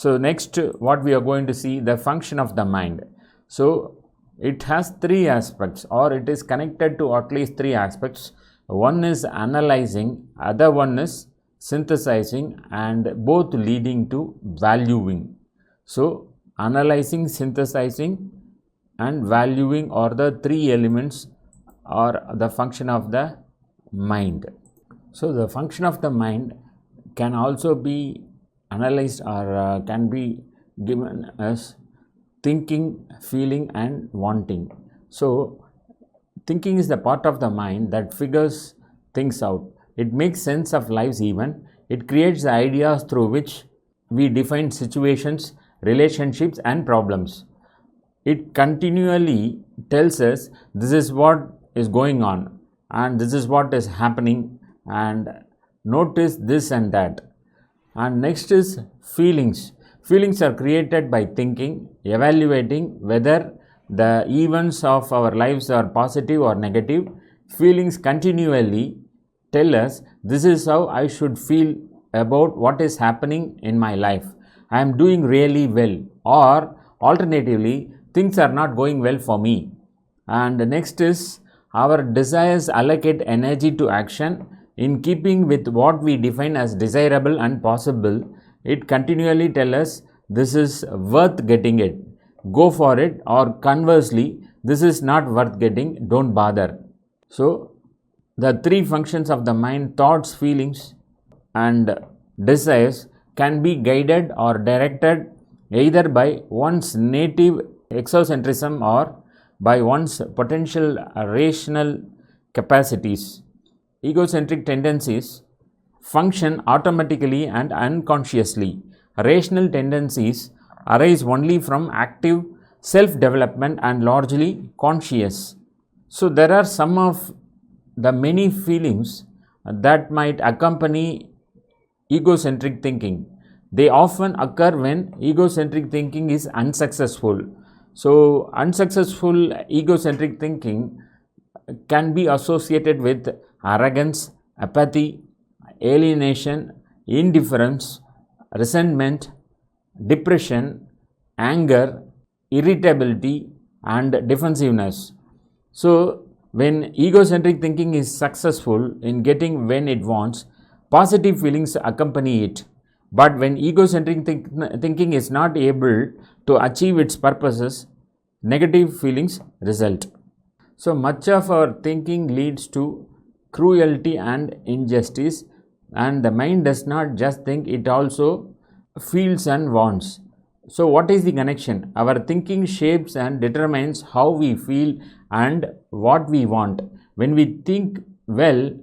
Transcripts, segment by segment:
So next, what we are going to see, the function of the mind. So it has three aspects, or it is connected to at least three aspects. One is analyzing, other one is synthesizing, and both leading to valuing. So analyzing, synthesizing and valuing are the three elements or the function of the mind. So the function of the mind can also be analyzed or can be given as thinking, feeling and wanting. So thinking is the part of the mind that figures things out. It makes sense of life's event. It creates the ideas through which we define situations, relationships and problems. It continually tells us this is what is going on and this is what is happening and notice this and that. And next is feelings. Feelings are created by thinking, evaluating whether the events of our lives are positive or negative. Feelings continually tell us this is how I should feel about what is happening in my life. I am doing really well, or alternatively, things are not going well for me. And next is our desires allocate energy to action in keeping with what we define as desirable and possible. It continually tells us this is worth getting it, go for it, or conversely, this is not worth getting, don't bother. So the three functions of the mind, thoughts, feelings and desires, can be guided or directed either by one's native exocentrism or by one's potential rational capacities. Egocentric tendencies function automatically and unconsciously. Rational tendencies arise only from active self-development and largely conscious. So there are some of the many feelings that might accompany egocentric thinking. They often occur when egocentric thinking is unsuccessful. So unsuccessful egocentric thinking can be associated with arrogance, apathy, alienation, indifference, resentment, depression, anger, irritability and defensiveness. So when egocentric thinking is successful in getting when it wants, positive feelings accompany it. But when egocentric thinking is not able to achieve its purposes, negative feelings result. So much of our thinking leads to cruelty and injustice, and the mind does not just think, it also feels and wants. So what is the connection? Our thinking shapes and determines how we feel and what we want. When we think well,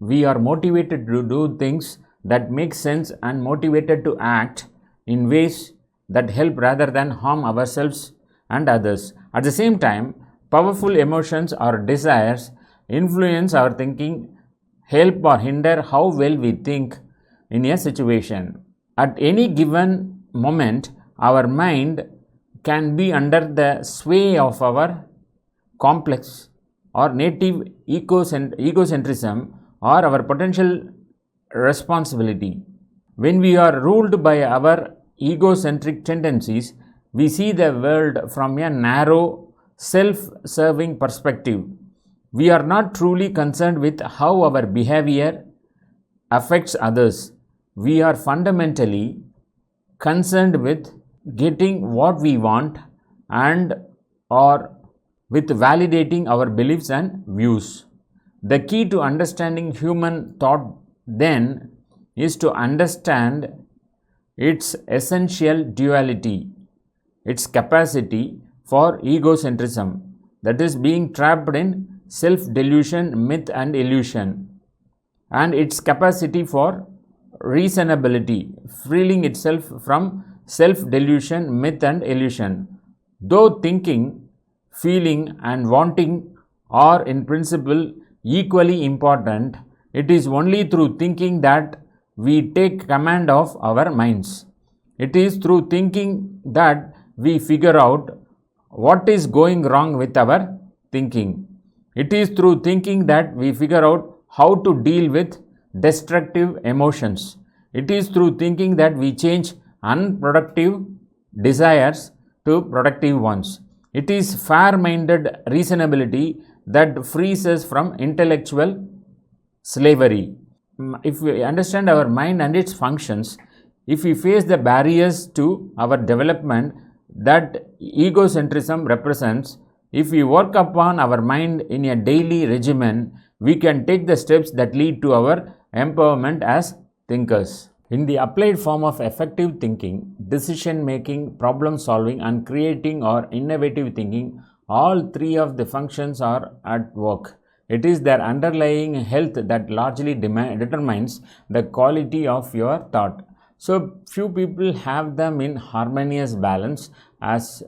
we are motivated to do things that make sense and motivated to act in ways that help rather than harm ourselves and others. At the same time, powerful emotions or desires influence our thinking, help or hinder how well we think in a situation. At any given moment, our mind can be under the sway of our complex or native egocentrism or our potential responsibility. When we are ruled by our egocentric tendencies, we see the world from a narrow, self-serving perspective. We are not truly concerned with how our behavior affects others. We are fundamentally concerned with getting what we want and or with validating our beliefs and views. The key to understanding human thought then is to understand its essential duality, its capacity for egocentrism, that is being trapped in self-delusion, myth and illusion, and its capacity for reasonability, freeing itself from self-delusion, myth and illusion. Though thinking, feeling and wanting are in principle equally important, it is only through thinking that we take command of our minds. It is through thinking that we figure out what is going wrong with our thinking. It is through thinking that we figure out how to deal with destructive emotions. It is through thinking that we change unproductive desires to productive ones. It is fair-minded reasonability that frees us from intellectual slavery. If we understand our mind and its functions, if we face the barriers to our development that egocentrism represents, if we work upon our mind in a daily regimen, we can take the steps that lead to our empowerment as thinkers. In the applied form of effective thinking, decision making, problem solving, and creating or innovative thinking, all three of the functions are at work. It is their underlying health that largely determines the quality of your thought. So, few people have them in harmonious balance as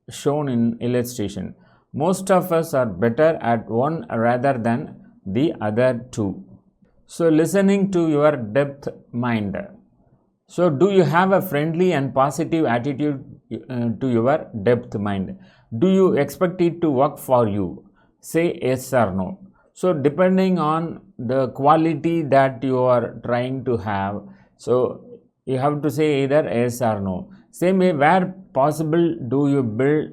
shown in illustration. Most of us are better at one rather than the other two. So, listening to your depth mind. So, do you have a friendly and positive attitude to your depth mind? Do you expect it to work for you? Say yes or no. So, depending on the quality that you are trying to have, so you have to say either yes or no. Same way, where possible, do you build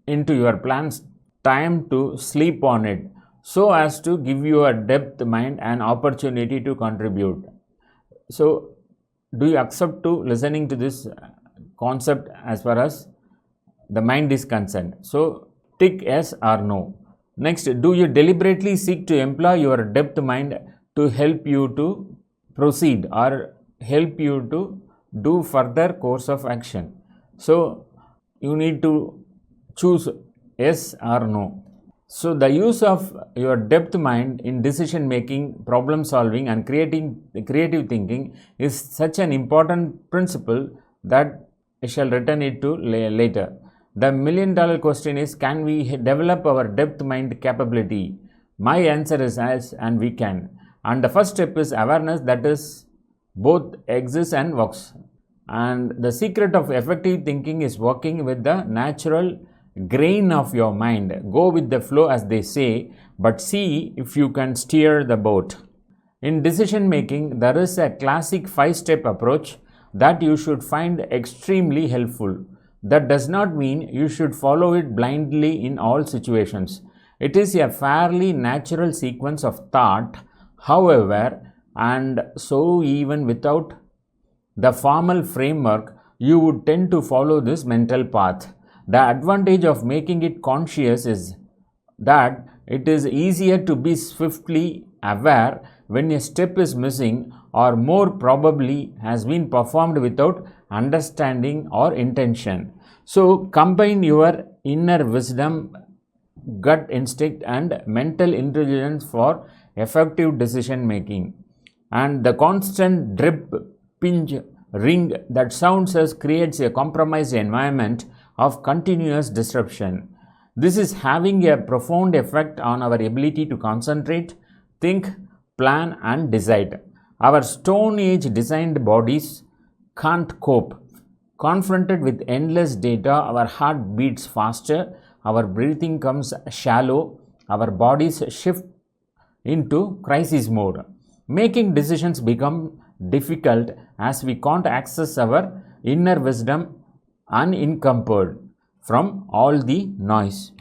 into your plans time to sleep on it so as to give your depth mind an opportunity to contribute. So, do you accept to listening to this concept as far as the mind is concerned? So, tick yes or no. Next, do you deliberately seek to employ your depth mind to help you to proceed or help you to do further course of action? So, you need to choose yes or no. So, the use of your depth mind in decision making, problem solving, and creative thinking is such an important principle that I shall return it to later. The $1,000,000 question is, can we develop our depth mind capability? My answer is yes, and we can. And the first step is awareness that is both exists and works. And the secret of effective thinking is working with the natural grain of your mind. Go with the flow, as they say, but see if you can steer the boat. In decision making, there is a classic 5-step approach that you should find extremely helpful. That does not mean you should follow it blindly in all situations. It is a fairly natural sequence of thought, however, and so even without the formal framework, you would tend to follow this mental path. The advantage of making it conscious is that it is easier to be swiftly aware when a step is missing or more probably has been performed without understanding or intention. So, combine your inner wisdom, gut instinct, and mental intelligence for effective decision making. And the constant drip, pinch, ring that sounds as creates a compromised environment of continuous disruption. This is having a profound effect on our ability to concentrate, think, plan, and decide. Our Stone Age designed bodies can't cope. Confronted with endless data, our heart beats faster, our breathing comes shallow, our bodies shift into crisis mode. Making decisions become difficult as we can't access our inner wisdom unencumbered from all the noise.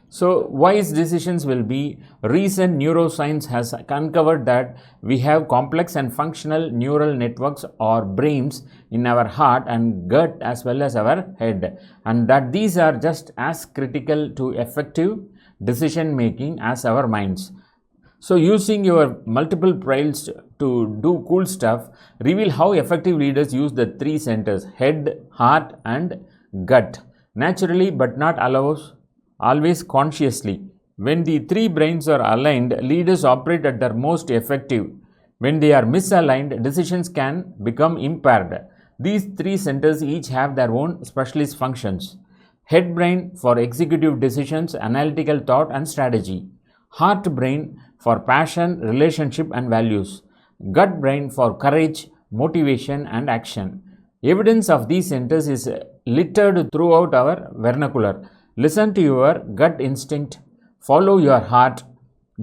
So, wise decisions will be. Recent neuroscience has uncovered that we have complex and functional neural networks or brains in our heart and gut as well as our head, and that these are just as critical to effective decision making as our minds. So, using your multiple brains to do cool stuff reveal how effective leaders use the three centers: head, heart, and gut, naturally but not always consciously. When the three brains are aligned, leaders operate at their most effective. When they are misaligned, decisions can become impaired. These three centers each have their own specialist functions. Head brain for executive decisions, analytical thought, and strategy. Heart brain for passion, relationship, and values. Gut brain for courage, motivation, and action. Evidence of these centers is littered throughout our vernacular. Listen to your gut instinct. Follow your heart.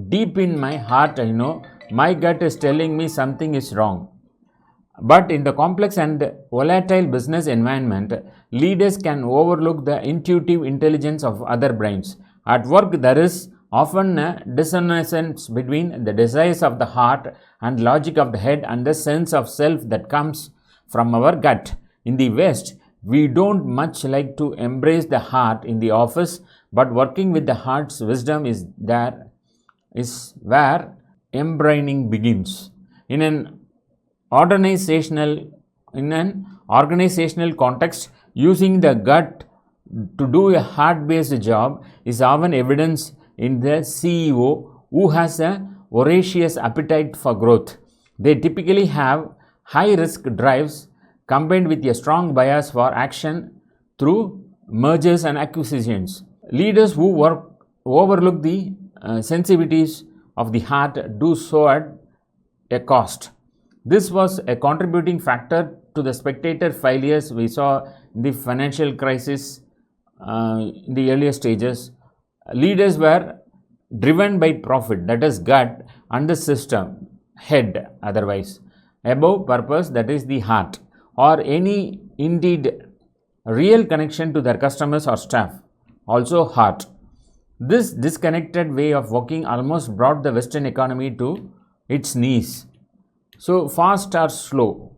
Deep in my heart, I know my gut is telling me something is wrong. But in the complex and volatile business environment, leaders can overlook the intuitive intelligence of other brains. At work, there is often a dissonance between the desires of the heart and logic of the head and the sense of self that comes from our gut. In the West, we don't much like to embrace the heart in the office, but working with the heart's wisdom is where embraining begins. In an organizational context, using the gut to do a heart-based job is often evidenced in the CEO who has a voracious appetite for growth. They typically have high-risk drives combined with a strong bias for action through mergers and acquisitions. Leaders who overlook the sensitivities of the heart do so at a cost. This was a contributing factor to the spectator failures we saw in the financial crisis in the earlier stages. Leaders were driven by profit, that is gut, and the system, head otherwise, above purpose, that is the heart, or any indeed real connection to their customers or staff, also heart. This disconnected way of working almost brought the Western economy to its knees. So, fast or slow?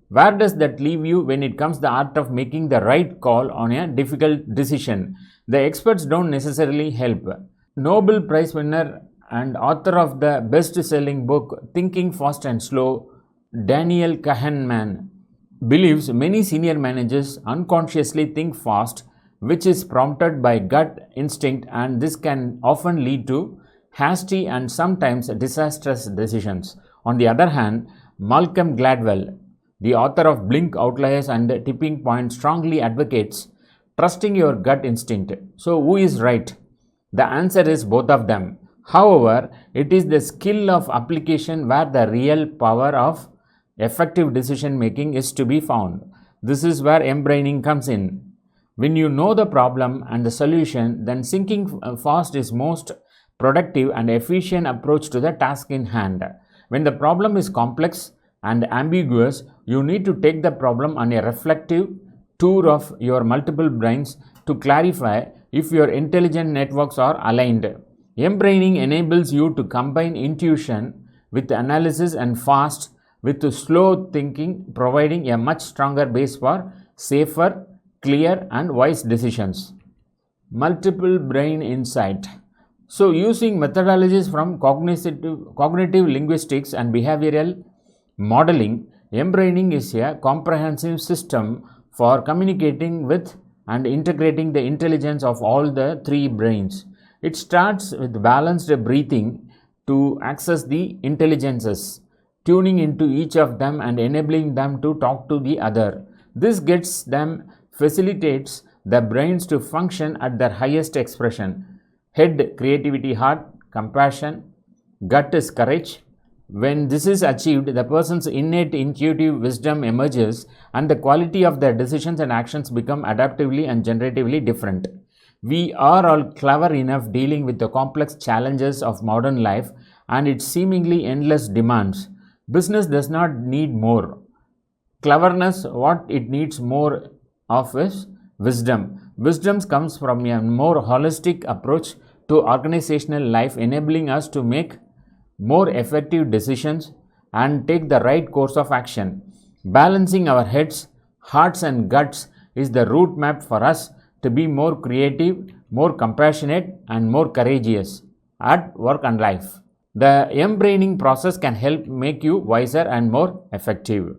Where does that leave you when it comes to the art of making the right call on a difficult decision? The experts don't necessarily help. Nobel Prize winner and author of the best-selling book Thinking Fast and Slow, Daniel Kahneman, believes many senior managers unconsciously think fast, which is prompted by gut instinct, and this can often lead to hasty and sometimes disastrous decisions. On the other hand, Malcolm Gladwell, the author of Blink, Outliers and Tipping Point, strongly advocates trusting your gut instinct. So, who is right? The answer is both of them. However, it is the skill of application where the real power of effective decision making is to be found. This is where embraining comes in. When you know the problem and the solution, then thinking fast is most productive and efficient approach to the task in hand. When the problem is complex and ambiguous, you need to take the problem on a reflective tour of your multiple brains to clarify if your intelligent networks are aligned. Embraining enables you to combine intuition with analysis and fast with slow thinking, providing a much stronger base for safer, clear and wise decisions. Multiple brain insight. So, using methodologies from cognitive linguistics and behavioral modeling, embraining is a comprehensive system for communicating with and integrating the intelligence of all the three brains. It starts with balanced breathing to access the intelligences, tuning into each of them and enabling them to talk to the other. This facilitates the brains to function at their highest expression. Head, creativity, heart, compassion, gut is courage. When this is achieved, the person's innate intuitive wisdom emerges and the quality of their decisions and actions become adaptively and generatively different. We are all clever enough dealing with the complex challenges of modern life and its seemingly endless demands. Business does not need more cleverness. What it needs more of is wisdom. Wisdom comes from a more holistic approach to organizational life, enabling us to make more effective decisions and take the right course of action. Balancing our heads, hearts and guts is the route map for us to be more creative, more compassionate and more courageous at work and life. The embraining process can help make you wiser and more effective.